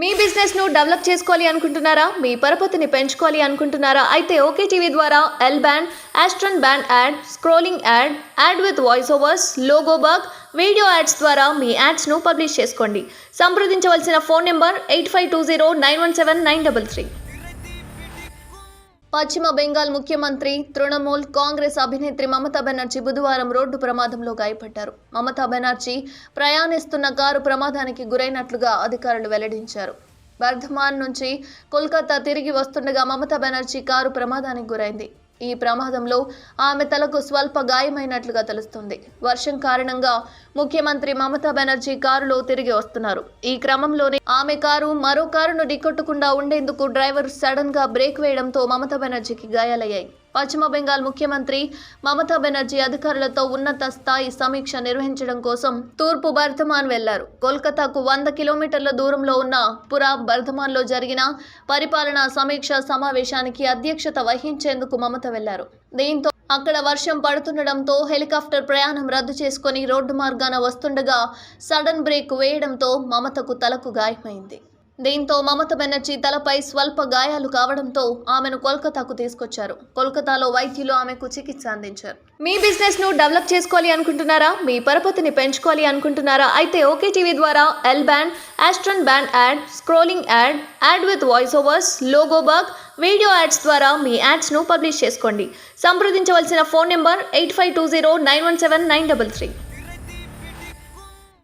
మీ business ను develop చేసుకోవాలి అనుకుంటున్నారా? మీ పరపతిని పెంచుకోవాలి అనుకుంటున్నారా? అయితే ఓకే టీవీ ద్వారా L band, Aston band ad, scrolling ad, ad with voice overs, logo bug, video ads ద్వారా మీ యాడ్స్ ను పబ్లిష్ చేసుకోండి. సంప్రదించవలసిన ఫోన్ నెంబర్ 8520917933. పశ్చిమ బెంగాల్ ముఖ్యమంత్రి తృణమూల్ కాంగ్రెస్ అభినేత్రి మమతా బెనర్జీ బుధవారం రోడ్డు ప్రమాదంలో గాయపడ్డారు. మమతా బెనర్జీ ప్రయాణిస్తున్న కారు ప్రమాదానికి గురైనట్లుగా అధికారులు వెల్లడించారు. బర్ధమాన్ నుంచి కోల్కతా తిరిగి వస్తుండగా మమతా బెనర్జీ కారు ప్రమాదానికి గురైంది. ఈ ప్రమాదంలో ఆమె తలకు స్వల్ప గాయమైనట్లుగా తెలుస్తుంది. వర్షం కారణంగా ముఖ్యమంత్రి మమతా బెనర్జీ కారులో తిరిగి వస్తున్నారు. ఈ క్రమంలోనే ఆమె కారు మరో కారును ఢీకొట్టకుండా ఉండేందుకు డ్రైవర్ సడన్ గా బ్రేక్ వేయడంతో మమతా బెనర్జీకి గాయాలయ్యాయి. పశ్చిమ బెంగాల్ ముఖ్యమంత్రి మమతా బెనర్జీ అధికారులతో ఉన్నత స్థాయి సమీక్ష నిర్వహించడం కోసం తూర్పు బర్ధమాన్ వెళ్లారు. కోల్కతాకు 100 కిలోమీటర్ల దూరంలో ఉన్న పురా బర్ధమాన్లో జరిగిన పరిపాలనా సమీక్ష సమావేశానికి అధ్యక్షత వహించేందుకు మమత వెళ్లారు. దీంతో అక్కడ వర్షం పడుతుండటంతో హెలికాప్టర్ ప్రయాణం రద్దు చేసుకుని రోడ్డు మార్గాన వస్తుండగా సడన్ బ్రేక్ వేయడంతో మమతకు తలకు గాయమైంది. దీంతో మమతా బెనర్జీ తలపై స్వల్ప గాయాలు కావడంతో ఆమెను కోల్కతాకు తీసుకొచ్చారు. కోల్కతాలో వైద్యులు ఆమెకు చికిత్స అందించారు. మీ బిజినెస్ ను డెవలప్ చేసుకోవాలి అనుకుంటున్నారా? మీ పరపతిని పెంచుకోవాలి అనుకుంటున్నారా? అయితే ఓకే టీవీ ద్వారా L band, Aston band ad, scrolling ad, ad with voice overs, logo bug, video ads ద్వారా మీ యాడ్స్ ను పబ్లిష్ చేసుకోండి. సంప్రదించవలసిన ఫోన్ నెంబర్ 8520917933.